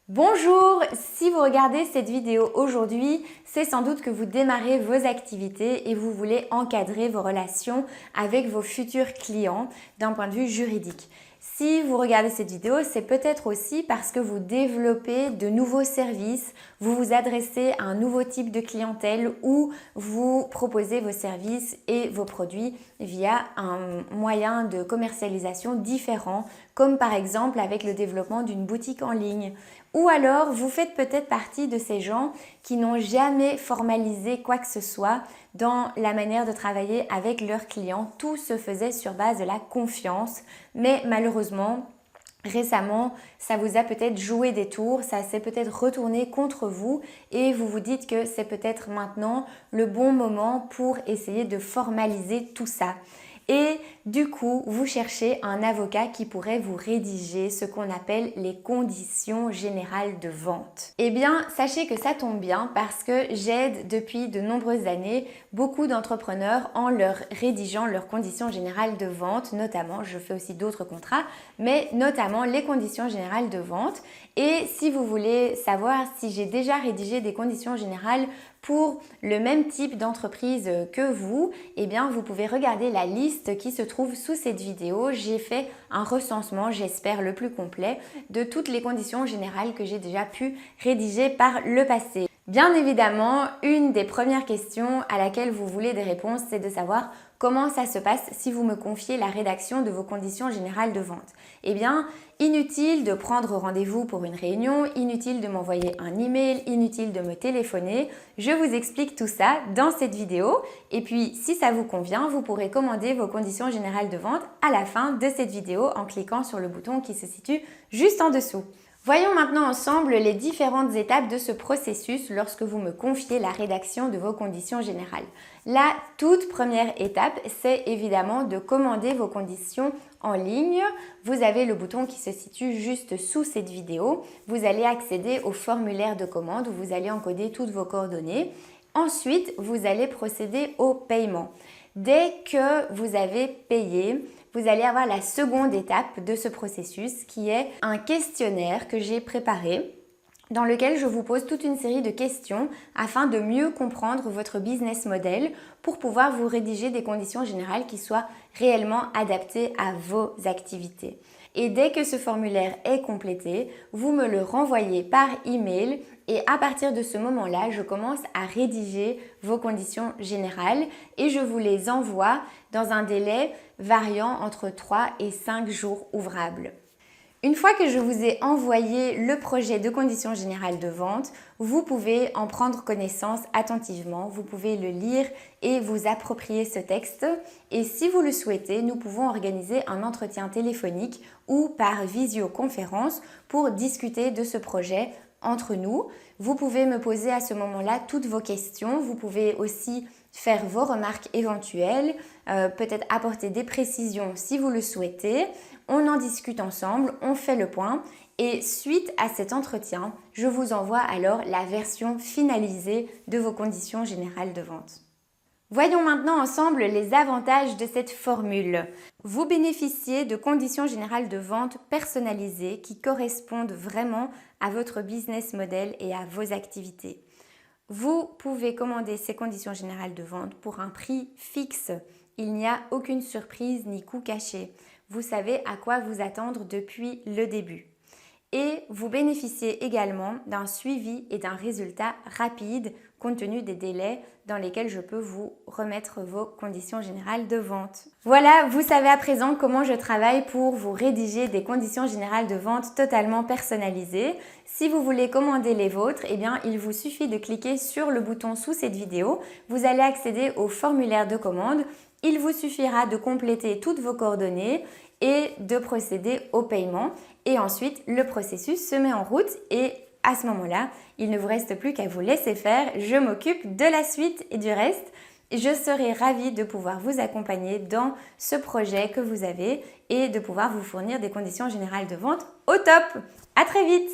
Bonjour, si vous regardez cette vidéo aujourd'hui, c'est sans doute que vous démarrez vos activités et vous voulez encadrer vos relations avec vos futurs clients d'un point de vue juridique. Si vous regardez cette vidéo, c'est peut-être aussi parce que vous développez de nouveaux services, vous vous adressez à un nouveau type de clientèle ou vous proposez vos services et vos produits via un moyen de commercialisation différent, comme par exemple avec le développement d'une boutique en ligne. Ou alors, vous faites peut-être partie de ces gens qui n'ont jamais formalisé quoi que ce soit dans la manière de travailler avec leurs clients. Tout se faisait sur base de la confiance, mais malheureusement, récemment, ça vous a peut-être joué des tours, ça s'est peut-être retourné contre vous et vous vous dites que c'est peut-être maintenant le bon moment pour essayer de formaliser tout ça. Et du coup, vous cherchez un avocat qui pourrait vous rédiger ce qu'on appelle les conditions générales de vente. Eh bien, sachez que ça tombe bien parce que j'aide depuis de nombreuses années beaucoup d'entrepreneurs en leur rédigeant leurs conditions générales de vente, notamment, je fais aussi d'autres contrats, mais notamment les conditions générales de vente. Et si vous voulez savoir si j'ai déjà rédigé des conditions générales pour le même type d'entreprise que vous, eh bien vous pouvez regarder la liste qui se trouve sous cette vidéo. J'ai fait un recensement, j'espère le plus complet, de toutes les conditions générales que j'ai déjà pu rédiger par le passé. Bien évidemment, une des premières questions à laquelle vous voulez des réponses, c'est de savoir comment ça se passe si vous me confiez la rédaction de vos conditions générales de vente. Eh bien, inutile de prendre rendez-vous pour une réunion, inutile de m'envoyer un email, inutile de me téléphoner. Je vous explique tout ça dans cette vidéo et puis si ça vous convient, vous pourrez commander vos conditions générales de vente à la fin de cette vidéo en cliquant sur le bouton qui se situe juste en dessous. Voyons maintenant ensemble les différentes étapes de ce processus lorsque vous me confiez la rédaction de vos conditions générales. La toute première étape, c'est évidemment de commander vos conditions en ligne. Vous avez le bouton qui se situe juste sous cette vidéo. Vous allez accéder au formulaire de commande où vous allez encoder toutes vos coordonnées. Ensuite, vous allez procéder au paiement. Dès que vous avez payé, vous allez avoir la seconde étape de ce processus qui est un questionnaire que j'ai préparé dans lequel je vous pose toute une série de questions afin de mieux comprendre votre business model pour pouvoir vous rédiger des conditions générales qui soient réellement adaptées à vos activités. Et dès que ce formulaire est complété, vous me le renvoyez par email et à partir de ce moment-là, je commence à rédiger vos conditions générales et je vous les envoie dans un délai variant entre 3 et 5 jours ouvrables. Une fois que je vous ai envoyé le projet de conditions générales de vente, vous pouvez en prendre connaissance attentivement, vous pouvez le lire et vous approprier ce texte. Et si vous le souhaitez, nous pouvons organiser un entretien téléphonique ou par visioconférence pour discuter de ce projet entre nous. Vous pouvez me poser à ce moment-là toutes vos questions, vous pouvez aussi faire vos remarques éventuelles, peut-être apporter des précisions si vous le souhaitez. On en discute ensemble, on fait le point et suite à cet entretien, je vous envoie alors la version finalisée de vos conditions générales de vente. Voyons maintenant ensemble les avantages de cette formule. Vous bénéficiez de conditions générales de vente personnalisées qui correspondent vraiment à votre business model et à vos activités. Vous pouvez commander ces conditions générales de vente pour un prix fixe. Il n'y a aucune surprise ni coût caché. Vous savez à quoi vous attendre depuis le début. Et vous bénéficiez également d'un suivi et d'un résultat rapide compte tenu des délais dans lesquels je peux vous remettre vos conditions générales de vente. Voilà, vous savez à présent comment je travaille pour vous rédiger des conditions générales de vente totalement personnalisées. Si vous voulez commander les vôtres, eh bien, il vous suffit de cliquer sur le bouton sous cette vidéo. Vous allez accéder au formulaire de commande. Il vous suffira de compléter toutes vos coordonnées et de procéder au paiement. Et ensuite, le processus se met en route et à ce moment-là, il ne vous reste plus qu'à vous laisser faire. Je m'occupe de la suite et du reste. Je serai ravie de pouvoir vous accompagner dans ce projet que vous avez et de pouvoir vous fournir des conditions générales de vente au top. À très vite!